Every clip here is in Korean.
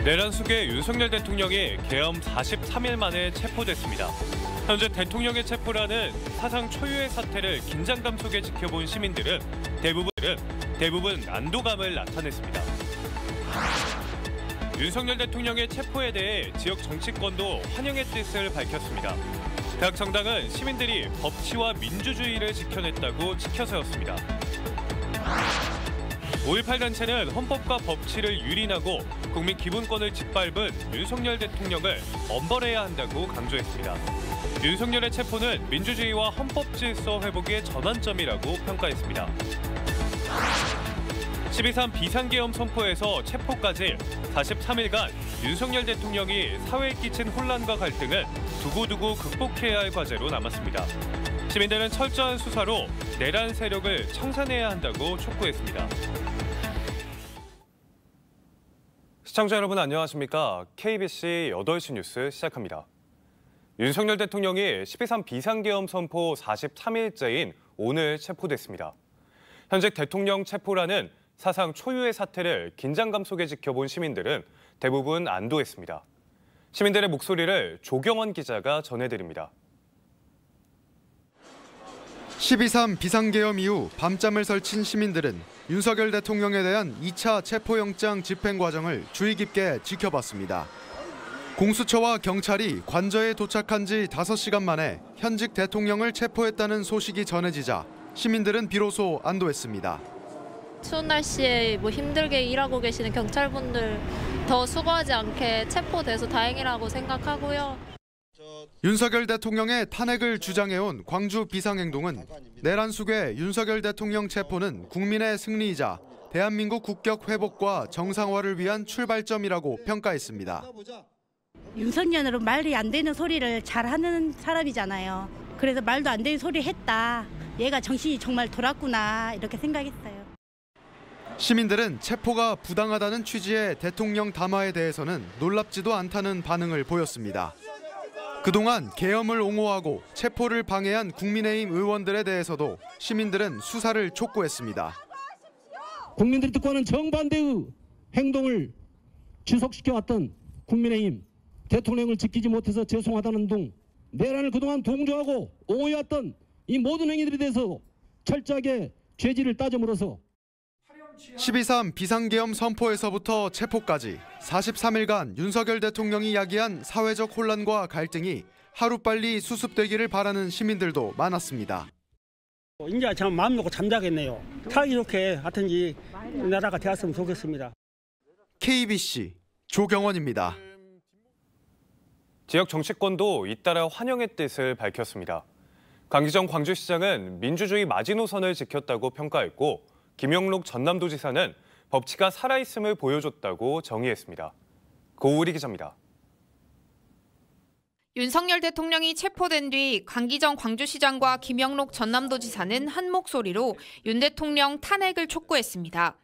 내란 수계 윤석열 대통령이 계엄 43일 만에 체포됐습니다. 현재 대통령의 체포라는 사상 초유의 사태를 긴장감 속에 지켜본 시민들은 대부분 안도감을 나타냈습니다. 윤석열 대통령의 체포에 대해 지역 정치권도 환영의 뜻을 밝혔습니다. 각 정당은 시민들이 법치와 민주주의를 지켜냈다고 치켜세웠습니다. 5.18 단체는 헌법과 법치를 유린하고 국민 기본권을 짓밟은 윤석열 대통령을 엄벌해야 한다고 강조했습니다. 윤석열의 체포는 민주주의와 헌법 질서 회복의 전환점이라고 평가했습니다. 12.3 비상계엄 선포에서 체포까지 43일간 윤석열 대통령이 사회에 끼친 혼란과 갈등을 두고두고 극복해야 할 과제로 남았습니다. 시민들은 철저한 수사로 내란 세력을 청산해야 한다고 촉구했습니다. 시청자 여러분 안녕하십니까? KBC 8시 뉴스 시작합니다. 윤석열 대통령이 12.3 비상계엄 선포 43일째인 오늘 체포됐습니다. 현재 대통령 체포라는 사상 초유의 사태를 긴장감 속에 지켜본 시민들은 대부분 안도했습니다. 시민들의 목소리를 조경원 기자가 전해드립니다. 12.3 비상계엄 이후 밤잠을 설친 시민들은 윤석열 대통령에 대한 2차 체포영장 집행 과정을 주의 깊게 지켜봤습니다. 공수처와 경찰이 관저에 도착한 지 5시간 만에 현직 대통령을 체포했다는 소식이 전해지자 시민들은 비로소 안도했습니다. 추운 날씨에 힘들게 일하고 계시는 경찰분들 더 수고하지 않게 체포돼서 다행이라고 생각하고요. 윤석열 대통령의 탄핵을 주장해온 광주 비상행동은 내란 수괴 윤석열 대통령 체포는 국민의 승리이자 대한민국 국격 회복과 정상화를 위한 출발점이라고 평가했습니다. 윤석열은 말이 안 되는 소리를 잘하는 사람이잖아요. 그래서 말도 안 되는 소리 했다. 얘가 정신이 정말 돌았구나 이렇게 생각했어요. 시민들은 체포가 부당하다는 취지의 대통령 담화에 대해서는 놀랍지도 않다는 반응을 보였습니다. 그동안 계엄을 옹호하고 체포를 방해한 국민의힘 의원들에 대해서도 시민들은 수사를 촉구했습니다. 국민들이 뜻과는 정반대의 행동을 지속시켜왔던 국민의힘 대통령을 지키지 못해서 죄송하다는 등 내란을 그동안 동조하고 옹호해왔던 이 모든 행위들에 대해서 철저하게 죄질을 따짐으로써 12.3 비상계엄 선포에서부터 체포까지 43일간 윤석열 대통령이 야기한 사회적 혼란과 갈등이 하루빨리 수습되기를 바라는 시민들도 많았습니다. 이제 참 마음 놓고 잠자겠네요. 사이좋게 하든지 나라가 되었으면 좋겠습니다. KBC 조경원입니다. 지역 정치권도 잇따라 환영의 뜻을 밝혔습니다. 강기정 광주시장은 민주주의 마지노선을 지켰다고 평가했고 김영록 전남도지사는 법치가 살아있음을 보여줬다고 정의했습니다. 고우리 기자입니다. 윤석열 대통령이 체포된 뒤 강기정 광주시장과 김영록 전남도지사는 한 목소리로 윤 대통령 탄핵을 촉구했습니다.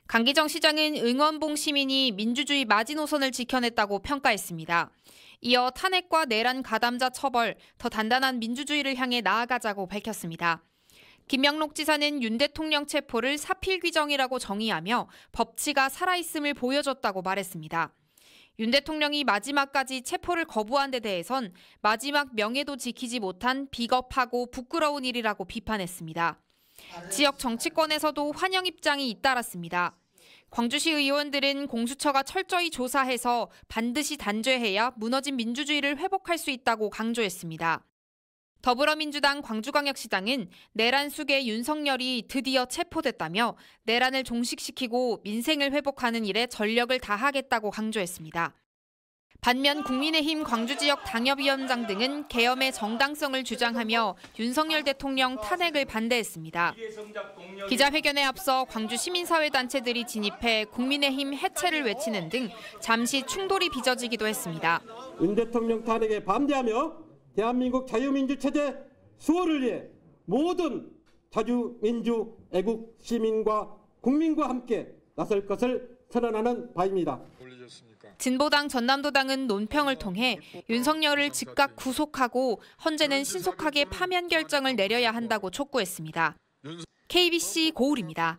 강기정 시장은 응원봉 시민이 민주주의 마지노선을 지켜냈다고 평가했습니다. 이어 탄핵과 내란 가담자 처벌, 더 단단한 민주주의를 향해 나아가자고 밝혔습니다. 김영록 지사는 윤 대통령 체포를 사필귀정이라고 정의하며 법치가 살아있음을 보여줬다고 말했습니다. 윤 대통령이 마지막까지 체포를 거부한 데 대해선 마지막 명예도 지키지 못한 비겁하고 부끄러운 일이라고 비판했습니다. 지역 정치권에서도 환영 입장이 잇따랐습니다. 광주시 의원들은 공수처가 철저히 조사해서 반드시 단죄해야 무너진 민주주의를 회복할 수 있다고 강조했습니다. 더불어민주당 광주광역시장은 내란 수괴 윤석열이 드디어 체포됐다며 내란을 종식시키고 민생을 회복하는 일에 전력을 다하겠다고 강조했습니다. 반면 국민의힘 광주지역 당협위원장 등은 계엄의 정당성을 주장하며 윤석열 대통령 탄핵을 반대했습니다. 기자회견에 앞서 광주 시민사회단체들이 진입해 국민의힘 해체를 외치는 등 잠시 충돌이 빚어지기도 했습니다. 윤 대통령 탄핵에 반대하며 대한민국 자유민주체제 수호를 위해 모든 자주민주 애국 시민과 국민과 함께 나설 것을 선언하는 바입니다. 진보당 전남도당은 논평을 통해 윤석열을 즉각 구속하고 헌재는 신속하게 파면 결정을 내려야 한다고 촉구했습니다. KBC 고울입니다.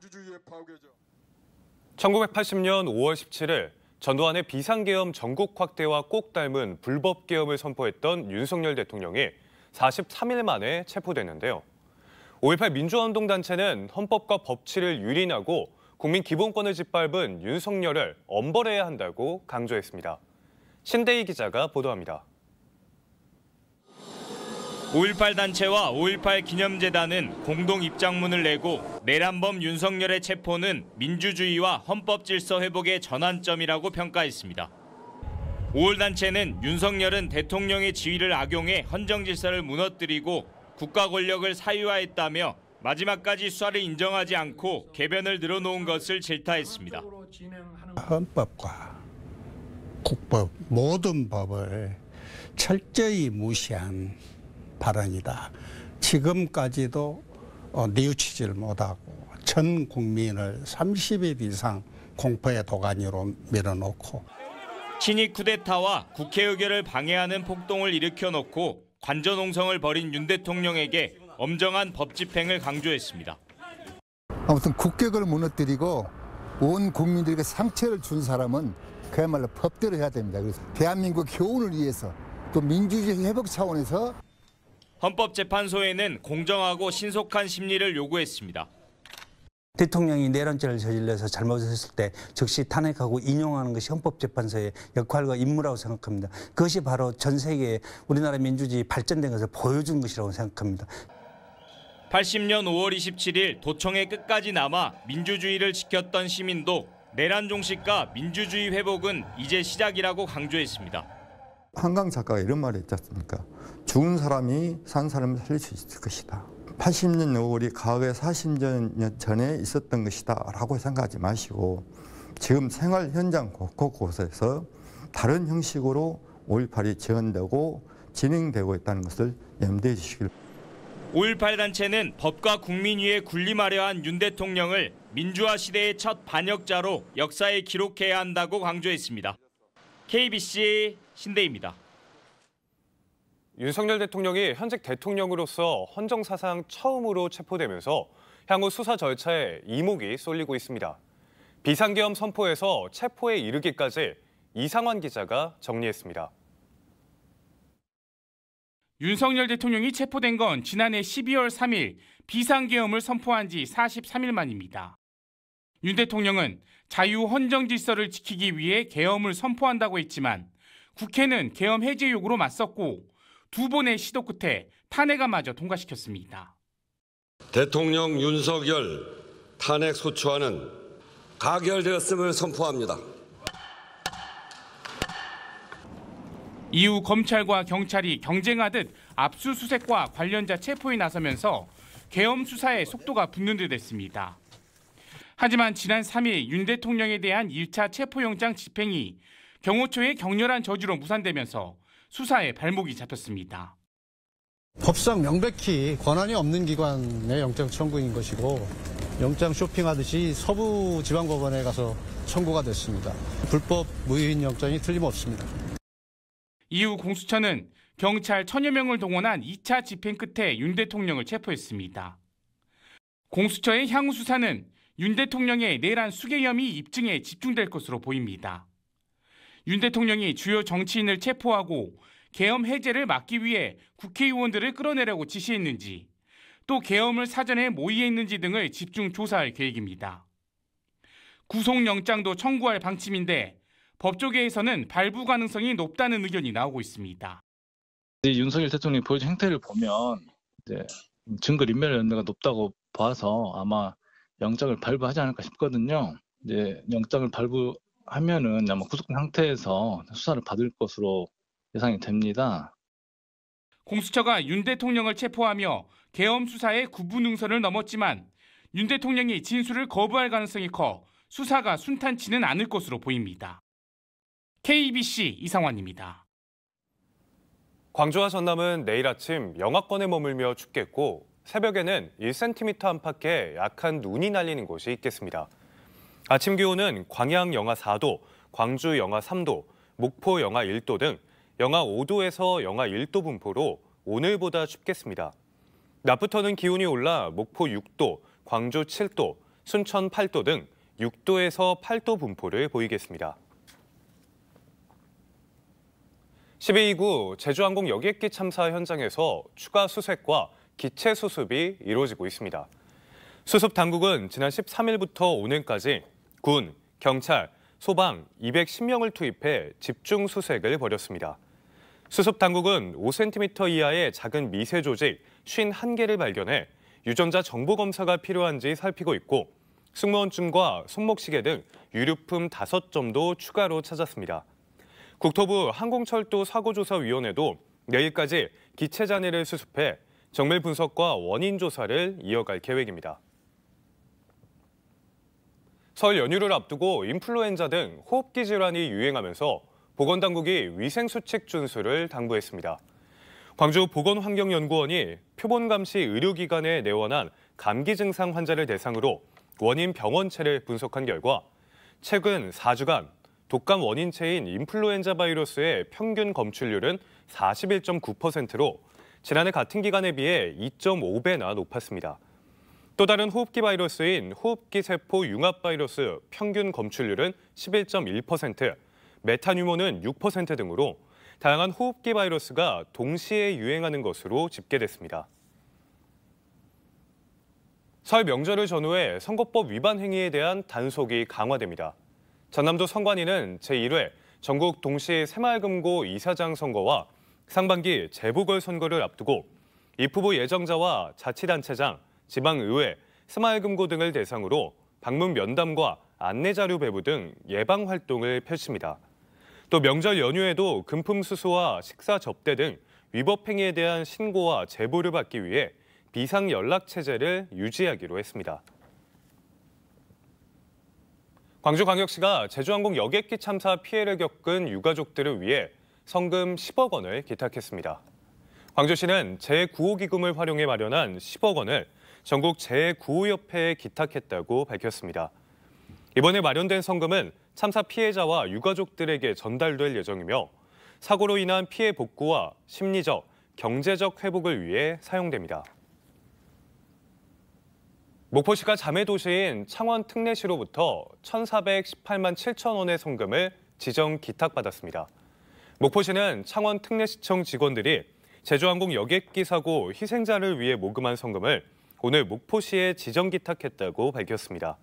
1980년 5월 17일 전두환의 비상계엄 전국 확대와 꼭 닮은 불법 계엄을 선포했던 윤석열 대통령이 43일 만에 체포됐는데요. 5.18 민주화운동 단체는 헌법과 법치를 유린하고 국민 기본권을 짓밟은 윤석열을 엄벌해야 한다고 강조했습니다. 신대희 기자가 보도합니다. 5.18 단체와 5.18 기념재단은 공동 입장문을 내고 내란범 윤석열의 체포는 민주주의와 헌법 질서 회복의 전환점이라고 평가했습니다. 5월 단체는 윤석열은 대통령의 지위를 악용해 헌정 질서를 무너뜨리고 국가 권력을 사유화했다며 마지막까지 수사를 인정하지 않고 개변을 늘어놓은 것을 질타했습니다. 헌법과 국법 모든 법을 철저히 무시한 발언이다. 지금까지도 뉘우치지를 못하고 전 국민을 30일 이상 공포의 도가니로 밀어넣고 친이 쿠데타와 국회 의결을 방해하는 폭동을 일으켜놓고 관저농성을 벌인 윤 대통령에게 엄정한 법 집행을 강조했습니다. 아무튼 국격을 무너뜨리고 온 국민들에게 상처를 준 사람은 그야말로 법대로 해야 됩니다. 그래서 대한민국 교훈을 위해서 또 민주주의 회복 차원에서 헌법재판소에는 공정하고 신속한 심리를 요구했습니다. 대통령이 내란죄를 저질러서 잘못했을 때 즉시 탄핵하고 인용하는 것이 헌법재판소의 역할과 임무라고 생각합니다. 그것이 바로 전 세계에 우리나라 민주주의 발전된 것을 보여준 것이라고 생각합니다. 80년 5월 27일 도청에 끝까지 남아 민주주의를 지켰던 시민도 내란 종식과 민주주의 회복은 이제 시작이라고 강조했습니다. 한강 작가가 이런 말을 했지 않습니까? 죽은 사람이 산 사람을 살릴 수 있을 것이다. 80년 5월이 과거에 40년 전에 있었던 것이다 라고 생각하지 마시고 지금 생활 현장 곳곳에서 다른 형식으로 5.18이 재현되고 진행되고 있다는 것을 염두에 주시길. 5.18 단체는 법과 국민 위에 군림하려 한 윤 대통령을 민주화 시대의 첫 반역자로 역사에 기록해야 한다고 강조했습니다. KBC 신대희입니다. 윤석열 대통령이 현직 대통령으로서 헌정사상 처음으로 체포되면서 향후 수사 절차에 이목이 쏠리고 있습니다. 비상계엄 선포에서 체포에 이르기까지 이상환 기자가 정리했습니다. 윤석열 대통령이 체포된 건 지난해 12월 3일 비상계엄을 선포한 지 43일 만입니다. 윤 대통령은 자유 헌정 질서를 지키기 위해 계엄을 선포한다고 했지만 국회는 계엄 해제 요구로 맞섰고 두 번의 시도 끝에 탄핵안마저 통과시켰습니다. 대통령 윤석열 탄핵 소추안은 가결되었음을 선포합니다. 이후 검찰과 경찰이 경쟁하듯 압수수색과 관련자 체포에 나서면서 계엄 수사에 속도가 붙는 듯 했습니다. 하지만 지난 3일 윤 대통령에 대한 1차 체포영장 집행이 경호처의 격렬한 저주로 무산되면서 수사에 발목이 잡혔습니다. 법상 명백히 권한이 없는 기관의 영장 청구인 것이고 영장 쇼핑하듯이 서부지방법원에 가서 청구가 됐습니다. 불법 무효인 영장이 틀림없습니다. 이후 공수처는 경찰 1000여 명을 동원한 2차 집행 끝에 윤 대통령을 체포했습니다. 공수처의 향후 수사는 윤 대통령의 내란 수개 혐의 입증에 집중될 것으로 보입니다. 윤 대통령이 주요 정치인을 체포하고 계엄 해제를 막기 위해 국회의원들을 끌어내려고 지시했는지 또 계엄을 사전에 모의했는지 등을 집중 조사할 계획입니다. 구속영장도 청구할 방침인데 법조계에서는 발부 가능성이 높다는 의견이 나오고 있습니다. 윤석열 대통령이 보여준 행태를 보면 이제 증거인멸 연대가 높다고 봐서 아마 영장을 발부하지 않을까 싶거든요. 이제 영장을 발부하면은 아마 구속된 상태에서 수사를 받을 것으로 예상이 됩니다. 공수처가 윤 대통령을 체포하며 계엄 수사의 구분응선을 넘었지만 윤 대통령이 진술을 거부할 가능성이 커 수사가 순탄치는 않을 것으로 보입니다. KBC 이상환입니다. 광주와 전남은 내일 아침 영하권에 머물며 춥겠고 새벽에는 1cm 안팎의 약한 눈이 날리는 곳이 있겠습니다. 아침 기온은 광양 영하 4도, 광주 영하 3도, 목포 영하 1도 등 영하 5도에서 영하 1도 분포로 오늘보다 춥겠습니다. 낮부터는 기온이 올라 목포 6도, 광주 7도, 순천 8도 등 6도에서 8도 분포를 보이겠습니다. 12.29 제주항공 여객기 참사 현장에서 추가 수색과 기체 수습이 이루어지고 있습니다. 수습 당국은 지난 13일부터 오늘까지 군, 경찰, 소방 210명을 투입해 집중 수색을 벌였습니다. 수습 당국은 5cm 이하의 작은 미세 조직 51개를 발견해 유전자 정보 검사가 필요한지 살피고 있고 승무원증과 손목시계 등 유류품 5점도 추가로 찾았습니다. 국토부 항공철도 사고조사위원회도 내일까지 기체 잔해를 수습해 정밀 분석과 원인 조사를 이어갈 계획입니다. 설 연휴를 앞두고 인플루엔자 등 호흡기 질환이 유행하면서 보건당국이 위생수칙 준수를 당부했습니다. 광주 보건환경연구원이 표본감시 의료기관에 내원한 감기 증상 환자를 대상으로 원인 병원체를 분석한 결과 최근 4주간 독감 원인체인 인플루엔자 바이러스의 평균 검출률은 41.9%로 지난해 같은 기간에 비해 2.5배나 높았습니다. 또 다른 호흡기 바이러스인 호흡기 세포 융합 바이러스 평균 검출률은 11.1%, 메타뉴몬은 6% 등으로 다양한 호흡기 바이러스가 동시에 유행하는 것으로 집계됐습니다. 설 명절을 전후해 선거법 위반 행위에 대한 단속이 강화됩니다. 전남도 선관위는 제1회 전국 동시 새마을금고 이사장 선거와 상반기 재보궐선거를 앞두고 입후보 예정자와 자치단체장, 지방의회, 새마을금고 등을 대상으로 방문 면담과 안내자료 배부 등 예방 활동을 펼칩니다. 또 명절 연휴에도 금품 수수와 식사 접대 등 위법 행위에 대한 신고와 제보를 받기 위해 비상 연락 체제를 유지하기로 했습니다. 광주광역시가 제주항공 여객기 참사 피해를 겪은 유가족들을 위해 성금 10억 원을 기탁했습니다. 광주시는 제9호기금을 활용해 마련한 10억 원을 전국 제9호협회에 기탁했다고 밝혔습니다. 이번에 마련된 성금은 참사 피해자와 유가족들에게 전달될 예정이며 사고로 인한 피해 복구와 심리적, 경제적 회복을 위해 사용됩니다. 목포시가 자매도시인 창원 특례시로부터 1,418만 7천 원의 성금을 지정 기탁받았습니다. 목포시는 창원 특례시청 직원들이 제주항공 여객기 사고 희생자를 위해 모금한 성금을 오늘 목포시에 지정 기탁했다고 밝혔습니다.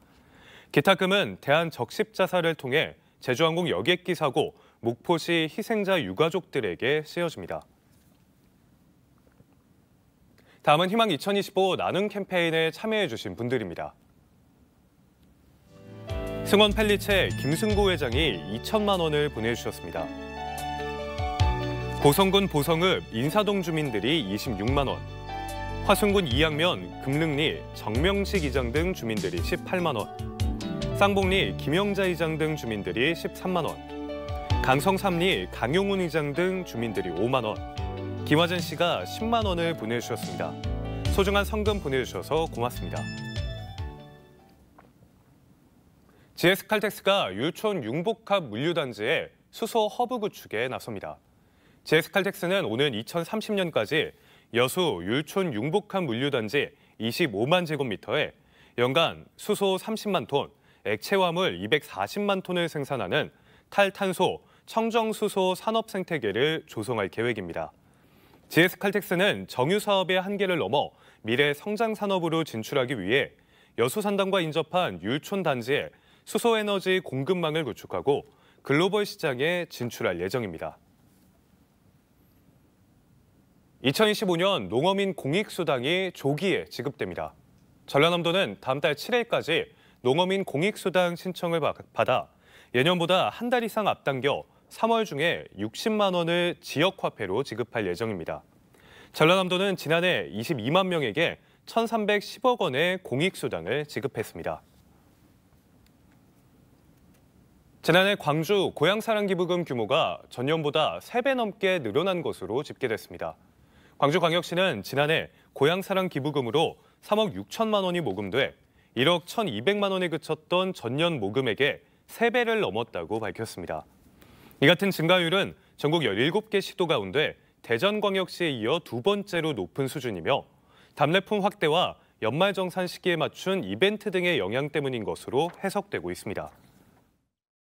기탁금은 대한적십자사를 통해 제주항공 여객기 사고 목포시 희생자 유가족들에게 쓰여집니다. 다음은 희망 2025 나눔 캠페인에 참여해주신 분들입니다. 승원 펠리체 김승구 회장이 2천만 원을 보내주셨습니다. 고성군 보성읍 인사동 주민들이 26만 원, 화순군 이양면 금릉리 정명식 이장 등 주민들이 18만 원, 쌍봉리 김영자 이장 등 주민들이 13만 원, 강성 3리 강용훈 이장 등 주민들이 5만 원, 김화진 씨가 10만 원을 보내주셨습니다. 소중한 성금 보내주셔서 고맙습니다. GS칼텍스가 율촌 융복합 물류단지의 수소 허브 구축에 나섭니다. GS칼텍스는 오는 2030년까지 여수 율촌 융복합 물류단지 25만 제곱미터에 연간 수소 30만 톤, 액체화물 240만 톤을 생산하는 탈탄소 청정수소 산업 생태계를 조성할 계획입니다. GS칼텍스는 정유 사업의 한계를 넘어 미래 성장 산업으로 진출하기 위해 여수 산단과 인접한 율촌 단지에 수소에너지 공급망을 구축하고 글로벌 시장에 진출할 예정입니다. 2025년 농어민 공익수당이 조기에 지급됩니다. 전라남도는 다음 달 7일까지 농어민 공익수당 신청을 받아 예년보다 한 달 이상 앞당겨 3월 중에 60만 원을 지역화폐로 지급할 예정입니다. 전라남도는 지난해 22만 명에게 1,310억 원의 공익수당을 지급했습니다. 지난해 광주 고향사랑기부금 규모가 전년보다 3배 넘게 늘어난 것으로 집계됐습니다. 광주광역시는 지난해 고향사랑기부금으로 3억 6천만 원이 모금돼 1억 1,200만 원에 그쳤던 전년 모금액의 3배를 넘었다고 밝혔습니다. 이 같은 증가율은 전국 17개 시도 가운데 대전광역시에 이어 두 번째로 높은 수준이며 답례품 확대와 연말정산 시기에 맞춘 이벤트 등의 영향 때문인 것으로 해석되고 있습니다.